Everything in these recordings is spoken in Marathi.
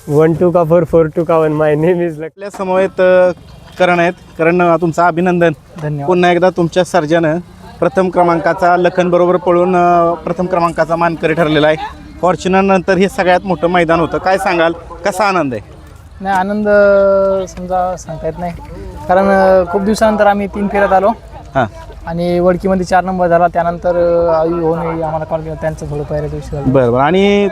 1-2 का 4, 4-2 का 1. माय नेम इज आपल्या समवेत करण आहेत. करण, तुमचं अभिनंदन. धन्यवाद. पुन्हा एकदा तुमच्या सर्जानं प्रथम क्रमांकाचा लखन बरोबर पळून प्रथम क्रमांकाचा मानकरी ठरलेला आहे. फॉर्च्युनर नंतर हे सगळ्यात मोठं मैदान होतं. काय सांगाल, कसा आनंद आहे? नाही, आनंद समजा सांगता येत नाही, कारण खूप दिवसानंतर आम्ही 3 फेऱ्यात आलो हां आणि वडकीमध्ये 4 नंबर झाला. त्यानंतर आई होऊन आम्हाला कॉल केला, त्यांचं थोडं पायऱ्याचा विषय झाला. बरं. आणि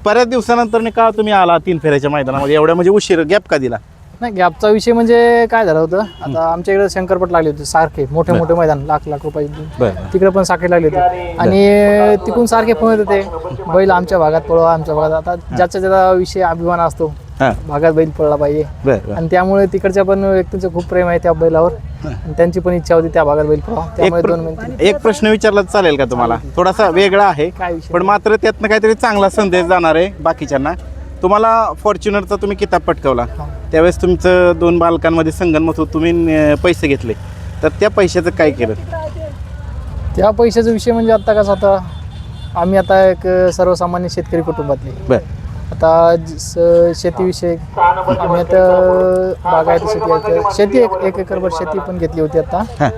बऱ्याच दिवसानंतर का तुम्ही आला 3 फेऱ्याच्या मैदानामध्ये, एवढ्या म्हणजे उशीर गॅप का दिला? नाही, गॅपचा विषय म्हणजे काय झालं होतं, आता आमच्या इकडे शंकरपट लागले होते सारखे, मोठे मोठे मैदान, लाख रुपये. बरं. तिकडे पण साखळे लागले होते आणि तिकडून सारखे फोन येत होते, बैल आमच्या भागात पळवा, आमच्या भागात. आता ज्याचा ज्याचा विषय अभिमान असतो, हां भागात बैल पडला पाहिजे. बरं. आणि त्यामुळे तिकडच्या पण व्यक्तींचं खूप प्रेम आहे त्या बैलावर आणि त्यांची पण इच्छा होती त्या भागात बैल पळवा. त्यामुळे 2 मिनिटं. एक प्रश्न विचारला चालेल का तुम्हाला? थोडासा वेगळा आहे काय विषय? पण मात्र त्यातनं काहीतरी चांगला संदेश जाणार आहे बाकीच्यांना. तुम्हाला फॉर्च्युनरचा तुम्ही किताब पटकावला, त्यावेळेस तुमचं 2 बालकांमध्ये संगनमत होत, तुम्ही पैसे घेतले, तर त्या पैशाचं काय केलं? त्या पैशाचा विषय म्हणजे आता कसं, आता आम्ही आता एक सर्वसामान्य शेतकरी कुटुंबातले. बरं. आता शेतीविषयी आम्ही आता बागायती शेती आहे, शेती 1 एकरभर शेती पण घेतली होती आता. हां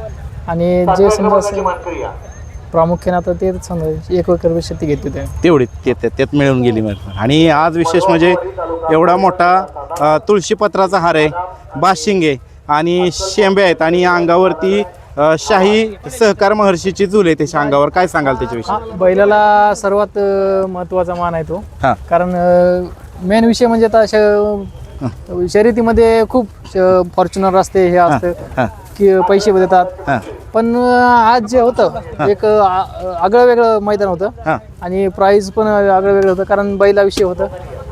आणि जे समजा प्रामुख्याने आता ते समजा 1 एकरभर शेती घेतली होती. तेवढी त्यात मिळून गेली मला. आणि आज विशेष म्हणजे एवढा मोठा तुळशीपत्राचा हार आहे, बाशिंग आहे आणि शेंबे आहेत आणि अंगावरती शाही सहकार महर्षीची झूल आहे त्याच्या अंगावर. काय सांगाल त्याच्याविषयी? बैलाला सर्वात महत्त्वाचा मान आहे तो, हां कारण मेन विषय म्हणजे आता शर्यतीमध्ये खूप फॉर्च्युनर असते, हे असतं हां की पैसे देतात. हां पण आज जे होतं एक आगळं वेगळं मैदान होतं हां आणि प्राईज पण आगळं वेगळं होतं, कारण बैलाविषयी होतं,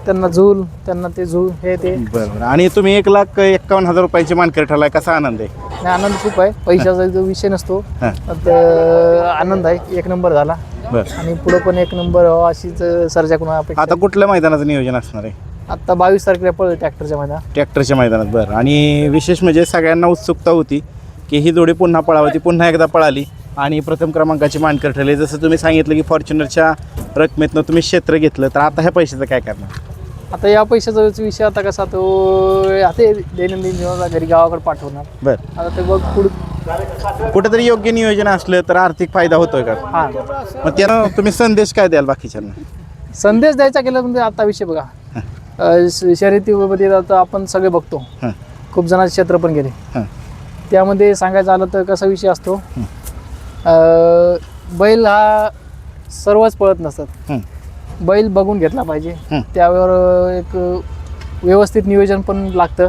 त्यांना झूल, त्यांना ते झूल हे ते. बरोबर. आणि तुम्ही 1,51,000 रुपयाची मानकरी ठरलाय, कसा आनंद आहे? नाही, आनंद खूप आहे. पैशाचा जो विषय नसतो, हां तर आनंद आहे. 1 नंबर झाला बरं. आणि पुढं पण 1 नंबर व्हावा अशीच सर्जाकडून अपेक्षा. आता कुठल्या मैदानाचं नियोजन असणार आहे? आता 22 तारखेला पळलं ट्रॅक्टरच्या मैदान. ट्रॅक्टरच्या मैदानात. बरं. आणि विशेष म्हणजे सगळ्यांना उत्सुकता होती की ही जोडी पुन्हा पळावी, ती पुन्हा एकदा पळाली आणि प्रथम क्रमांकाची मानकरी ठरली. जसं तुम्ही सांगितलं की फॉर्च्युनरच्या रकमेतनं तुम्ही क्षेत्र घेतलं, तर आता ह्या पैशाचं काय करणार? आता या पैशाचा विषय आता कसा, तो आता दैनंदिन जीवनाला घरी गावाकडे पाठवणार. बरं. आता ते बघ पुढे कुठेतरी योग्य नियोजन असलं तर आर्थिक फायदा होतोय का? हां, मग त्यानं तुम्ही संदेश काय द्याल बाकीच्यांना? संदेश द्यायचा केला म्हणजे आता विषय बघा, शर्यतीमध्ये आता आपण सगळे बघतो, हां खूप जणांचे क्षेत्र पण गेले. हां त्यामध्ये सांगायचं आलं तर कसा विषय असतो, बैल हा सर्वच पळत नसतात. बैल बघून घेतला पाहिजे, त्यावर एक व्यवस्थित नियोजन पण लागतं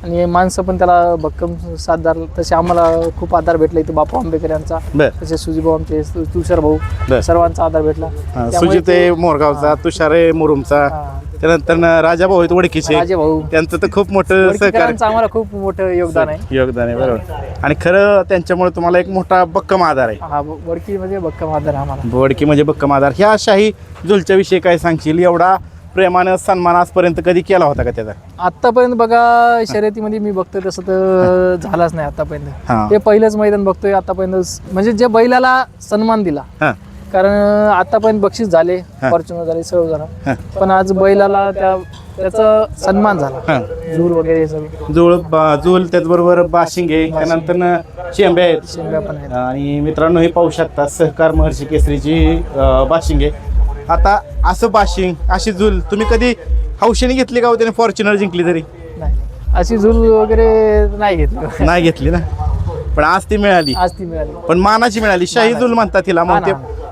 आणि माणसं पण त्याला भक्कम साथदार. तसे आम्हाला खूप आधार भेटला इथे, बापू आंबेकर यांचा, तसे सुजीभाऊ आमचे, तुषार भाऊ, सर्वांचा आधार भेटला. सुजित मोरगावचा, तुषार मुरुमचा, त्यानंतर राजा भाऊ आहेत वडकीचे, राजे भाऊ, त्यांचं तर खूप मोठं सहकार्य, आम्हाला खूप मोठं योगदान आहे. बरोबर. आणि खरं त्यांच्यामुळे तुम्हाला एक मोठा भक्कम आधार आहे. हा, वडकी म्हणजे भक्कम आधार आहे आम्हाला. वडकी म्हणजे भक्कम आधार. ह्या शाही झुलच्या विषयी काय सांगशील? एवढा प्रेमानं सन्मान आजपर्यंत कधी केला होता का त्याचा? आतापर्यंत बघा, शर्यतीमध्ये मी बघतोय तसं तर झालाच नाही आतापर्यंत. ते पहिलंच मैदान बघतोय आतापर्यंत, म्हणजे जे बैलाला सन्मान दिला. कारण आतापर्यंत बक्षीस झाले, फॉर्च्युनर झाले, सर्व झालं, पण आज बैलाला त्याचा सन्मान झाला. झूल वगैरे सगळं, झूल त्याचबरोबर बाशिंगे, त्यानंतर शेंब्या आहेत, शेंब्या पण आहेत. आणि मित्रांनो हे पाहू शकता सहकार महर्षी केसरीची बाशिंगे. आता असं बाशिंग, अशी झूल तुम्ही कधी हौशेने घेतली का हो? त्याने फॉर्च्युनर जिंकली तरी? नाही, अशी झूल वगैरे नाही घेतली. नाही घेतली ना, पण आज ती मिळाली. आज ती मिळाली, पण मानाची मिळाली. शाही झूल म्हणतात तिला.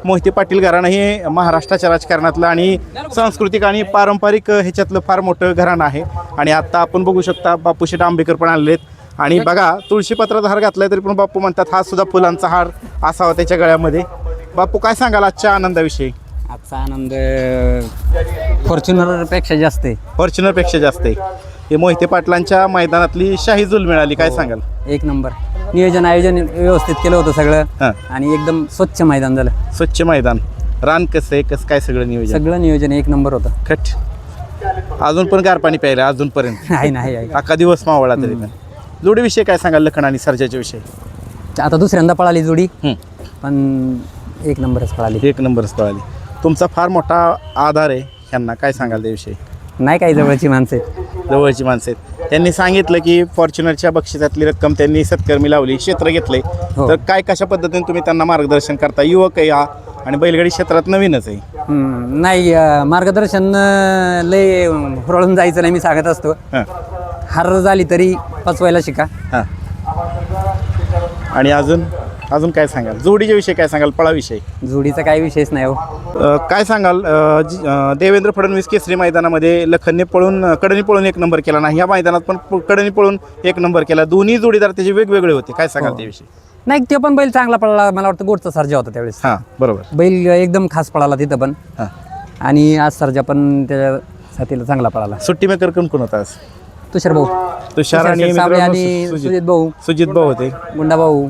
मोहिते पाटील घराणं हे महाराष्ट्राच्या राजकारणातलं आणि सांस्कृतिक आणि पारंपरिक ह्याच्यातलं फार मोठं घराणं आहे. आणि आता आपण बघू शकता बापूशेठ आंबेकर पण आलेले आहेत. आणि बघा, तुळशीपत्राचा हार घातलाय तरी पण बापू म्हणतात हा सुद्धा फुलांचा हार असावा त्याच्या गळ्यामध्ये. बापू काय सांगाल आजच्या आनंदाविषयी? आजचा आनंद फॉर्च्युनरपेक्षा जास्त आहे. फॉर्च्युनरपेक्षा जास्त आहे. हे मोहिते पाटलांच्या मैदानातली शाही झूल मिळाली. काय सांगाल? 1 नंबर नियोजन, आयोजन व्यवस्थित केलं होतं सगळं आणि एकदम स्वच्छ मैदान झालं. स्वच्छ मैदान. रान कसं आहे, कसं काय सगळं नियोजन? सगळं नियोजन 1 नंबर होतं. खट. अजून पण गार पाणी प्यायला अजूनपर्यंत? नाही. अख्खा दिवस मावळा तरी पण. जोडीविषयी काय सांगाल, लखन आणि सर्जाच्या विषयी? आता दुसऱ्यांदा पळाली जोडी, पण 1 नंबरच पळाली. 1 नंबरच पळाली. तुमचा फार मोठा आधार आहे ह्यांना, काय सांगाल त्याविषयी? नाही काही जवळची माणसं आहेत. जवळची माणसं आहेत. त्यांनी सांगितलं की फॉर्च्युनरच्या बक्षिसातली रक्कम त्यांनी सत्कर्मी लावली, क्षेत्र घेतलंय. हो. तर काय कशा पद्धतीने तुम्ही त्यांना मार्गदर्शन करता? युवक आहे हा आणि बैलगाडी क्षेत्रात नवीनच आहे. नाही मार्गदर्शन लय हुरळून जायचं नाही, मी सांगत असतो. हां हार झाली तरी पचवायला शिका. हां. आणि अजून काय सांगाल? जोडीच्या विषयी काय सांगाल? पळाविषयी जोडीचा काही विषयच नाही हो. काय सांगाल? देवेंद्र फडणवीस केसरी मैदानामध्ये लखनने कडनी पळून एक नंबर केला नाही, ह्या मैदानात पण कडनी पळून एक नंबर केला. दोन्ही जोडीदार त्याचे वेगवेगळे होते. काय सांगाल त्याविषयी? नाही ते पण बैल चांगला पळाला. मला वाटतं गोडचा सर्जा होता त्यावेळेस. हां बरोबर. बैल एकदम खास पळाला तिथं पण. हां. आणि आज सर्जा पण त्याच्या साथीला चांगला पळाला. सुट्टी मेकर कोण होता आज? तुषार भाऊ, तुषार आणि साबळे आणि सुजित भाऊ, सुजित भाऊ होते. गुंडा भाऊ,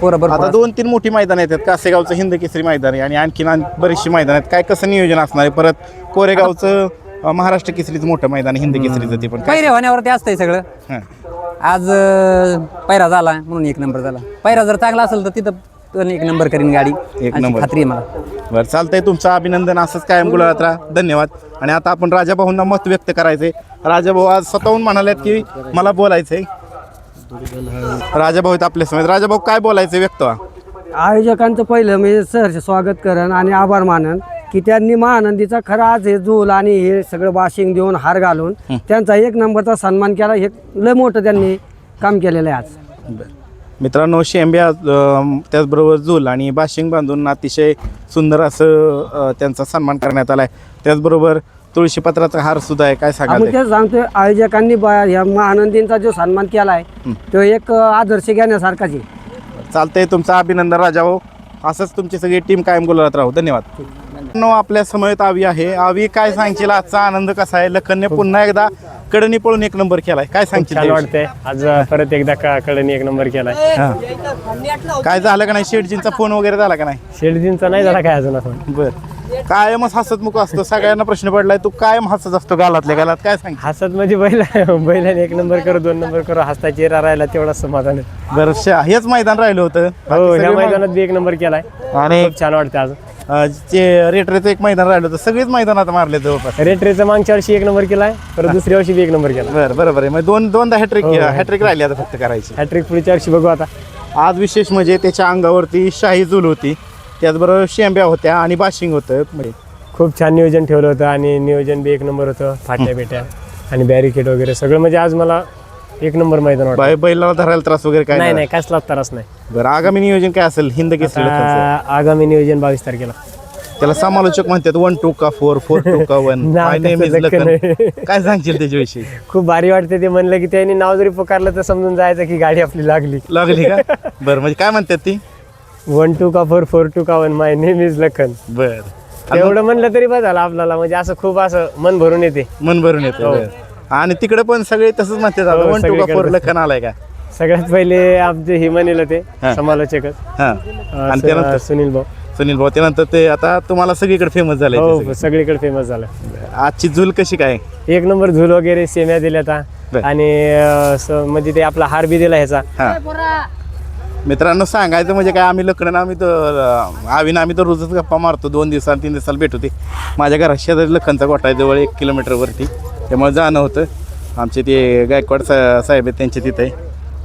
पोरं आता बरोबर. 2-3 मोठी मैदान येतात. कासेगावचं हिंद केसरी मैदान आहे आणि आणखीन बरीचशी मैदान आहेत. काय कसं नियोजन असणार आहे? परत कोरेगावचं महाराष्ट्र केसरीचं मोठं मैदान आहे, हिंद केसरीचं, ते पण काय? पैरे होण्यावरती असतंय सगळं. हां. आज पैरा झाला म्हणून एक नंबर झाला. पैरा जर चांगला असेल तर तिथं पण एक नंबर करीन गाडी. एक अशी नंबर. खात्री आहे मला. बरं चालतंय. तुमचं अभिनंदन. असंच कायम गुलाबात राहा. धन्यवाद. आणि आता आपण राजाभाऊंना मत व्यक्त करायचंय. राजाभाऊ आज स्वतःहून म्हणालेत की मला बोलायचंय. राजाभाऊ आहेत आपल्या समोर. राजाभाऊ काय बोलायचं व्यक्त व्हा. आयोजकांचं पहिलं मी सहर्ष स्वागत करेन आणि आभार मानन की त्यांनी महानंदीचा खरा आज हे झूल आणि हे सगळं वाशिंग देऊन हार घालून त्यांचा एक नंबरचा सन्मान केला. हे लय मोठं त्यांनी काम केलेलं आहे आज. बरं मित्रांनो, शेंब्या त्याचबरोबर झूल आणि बाशिंग बांधून अतिशय सुंदर असं त्यांचा सन्मान करण्यात आला आहे. त्याचबरोबर तुळशीपत्राचा हार सुद्धा आहे. काय सांगाल? आपण तेच सांगतोय आयोजकांनी ह्या महानंदींचा जो सन्मान केला आहे तो एक आदर्श घेण्यासारखाच आहे. चालतंय. तुमचं अभिनंदन राजाभाऊ. असंच तुमची सगळी टीम कायम गुलाबात राहू. धन्यवाद. आपल्या समवेत आवी आहे. आवी काय सांगशील? आजचा आनंद कसा आहे? लखनने पुन्हा एकदा कडनी पळून एक नंबर केलाय. काय सांगशील? छान वाटतंय. आज परत एकदा कडनी एक नंबर केलाय. काय झालं का नाही? शेठजींचा फोन वगैरे झाला का नाही? शेळजींचा नाही झाला काय अजून असं. बर. कायमच हसतमुख असतो. सगळ्यांना प्रश्न पडलाय, तू कायम हसत असतो गालातल्या गालात. काय सांग? हसत म्हणजे बैलाने एक नंबर करू 2 नंबर करू हसता चेहरा राहिला तेवढाच समाधान आहे. बरं हेच मैदान राहिलं होतं. हो, ह्या मैदानात बी एक नंबर केलाय आणि खूप छान वाटतं. आज जे रेटरेचं एक मैदान राहिलं होतं. सगळीच मैदानात मारले जवळपास. रेटरेचा मागच्या वर्षी एक नंबर केलाय, परत दुसऱ्या वर्षी बी एक नंबर केला. बरोबर आहे. मग दोनदा हॅट्रिक राहिली आता फक्त करायची. हॅट्रिक पुढच्या वर्षी बघू आता. आज विशेष म्हणजे त्याच्या अंगावरती शाही झूल होती, त्याचबरोबर शेंब्या होत्या आणि बाशिंग होतं. म्हणजे खूप छान नियोजन ठेवलं होतं आणि नियोजन बी एक नंबर होतं. फाट्या बिट्या आणि बॅरिकेड वगैरे सगळं म्हणजे आज मला एक नंबर मैदान वाटतं. बैलाला धरायला त्रास वगैरे काय नाही नाही कसलाच त्रास नाही. बरं आगामी नियोजन काय असेल हिंद केसरी लखनचं? आगामी नियोजन 22 तारखेला. त्याला समालोचक म्हणतात 1 2 का 4 4 2 का 1. नाव तसं लखन. काय सांगशील त्याच्याविषयी? खूप भारी वाटते ते. म्हणलं की त्यांनी नाव जरी पुकारलं तर समजून जायचं की गाडी आपली लागली का? बरं म्हणजे काय म्हणतात ती? 1 2 का 4 4 2 का 1 माय नेम इज लखन. बरं एवढं म्हणलं तरी बस झालं आपल्याला. म्हणजे असं खूप असं मन भरून येते. मन भरून येते. आणि तिकडे पण सगळे तसंच म्हणतात 1 2 का 4 सगळीकडे लखन आलाय का? सगळ्यात पहिले आमचे हे म्हणलं ते समालोचकच हा. आणि त्यानंतर सुनील भाऊ. सुनील भाऊ. त्यानंतर ते आता तुम्हाला सगळीकडे फेमस झालंय ते हो सगळं. सगळीकडे फेमस झालं. आजची झूल कशी काय? एक नंबर झूल वगैरे सेम्या दिल्या आता. बरं. आणि म्हणजे ते आपला हार बी दिला ह्याचा. हा. मित्रांनो सांगायचं म्हणजे काय, आम्ही लखन आम्ही तर रोजच गप्पा मारतो. 2 दिवसाला 3 दिवसाला भेट होती. माझ्या घरात शेजारी लखनचा गोठा आहे जवळ 1 किलोमीटरवरती. त्यामुळे जाणं होतं. आमचे ते गायकवाड साहेब आहेत त्यांच्या तिथे,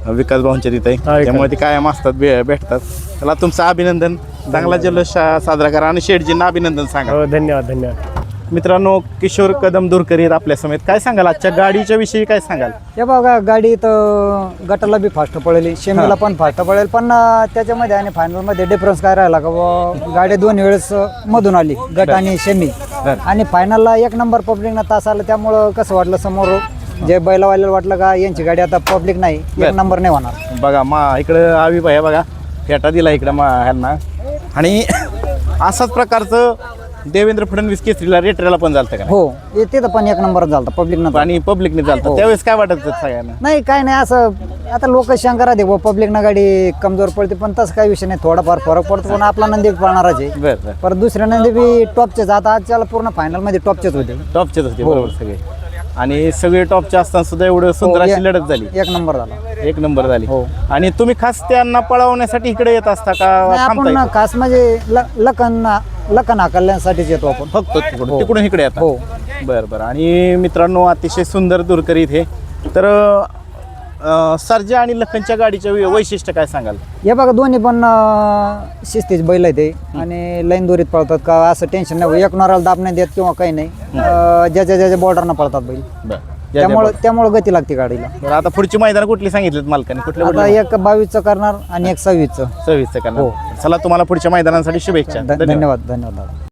विकास भाऊंच्या तिथे. त्यामुळे ते कायम असतात, भेटतात. त्याला तुमचं अभिनंदन. चांगला जल्लोष साजरा करा आणि शेठजींना अभिनंदन सांगा. हो धन्यवाद धन्यवाद. मित्रांनो किशोर कदम दुरकरी आहेत आपल्या समेत. काय सांगाल आजच्या गाडीच्या विषयी? काय सांगाल? हे बघा गाडी तर गटाला बी फास्ट पळेल, शेमीला पण फास्ट पळेल, पण त्याच्यामध्ये आणि फायनलमध्ये डिफरन्स काय राहिला का गाडी 2 वेळेस मधून आली, गट आणि शेमी. आणि फायनलला 1 नंबर पब्लिकना तास आला. त्यामुळं कसं वाटलं समोर जे बैलावाल्याला वाटलं का यांची गाडी आता पब्लिक नाही, 1 नंबर नाही होणार. बघा इकडं आवी भाई बघा फेटा दिला इकडं ह्यांना. आणि असाच प्रकारचं देवेंद्र फडणवीस केसरीला रेटरेला पण झालं का? हो तिथं पण 1 नंबर झाला पब्लिक आणि पब्लिकने झालं. त्यावेळेस काय वाटत सगळ्यांना? नाही काय नाही असं. आता लोक शंकरा दे पब्लिकना गाडी कमजोर पडते, पण तसं काही विषय नाही. थोडाफार फरक पडतो, पण आपला नंदी पळणारच आहे. बरं. परत दुसऱ्या नंदी बी टॉपचेच. आता आजच्याला पूर्ण फायनलमध्ये टॉपचेच होते. टॉपचेच होते बरोबर सगळे. आणि सगळे टॉपचे असताना सुद्धा एवढं सुंदर अशी लढत झाली. 1 नंबर झाला. 1 नंबर झाली. हो. आणि तुम्ही खास त्यांना पळवण्यासाठी इकडे येत असता का? आपण खास म्हणजे लखन हाकलण्यासाठीच येतो आपण. फक्त तिकडून इकडे येतात. हो. बरं बरं. आणि मित्रांनो अतिशय सुंदर दुरकरी इथे. तर सर्जा आणि लखनच्या गाडीच्या वैशिष्ट्य काय सांगाल? हे बघा दोन्ही पण शिस्तीचे बैल आहे ते आणि लाईन दोरीत पळतात का असं टेन्शन नाही, एक नॉराला दाब नाही देत किंवा काही नाही. ज्याच्या बॉर्डरनं पळतात बैल, त्यामुळे गती लागते गाडीला. बरं, आता पुढची मैदान कुठली सांगितलीत मालकाने? आता एक 22चं करणार आणि एक 26चं. 26चं करणार. चला, तुम्हाला पुढच्या मैदानासाठी शुभेच्छा. धन्यवाद धन्यवाद दादा.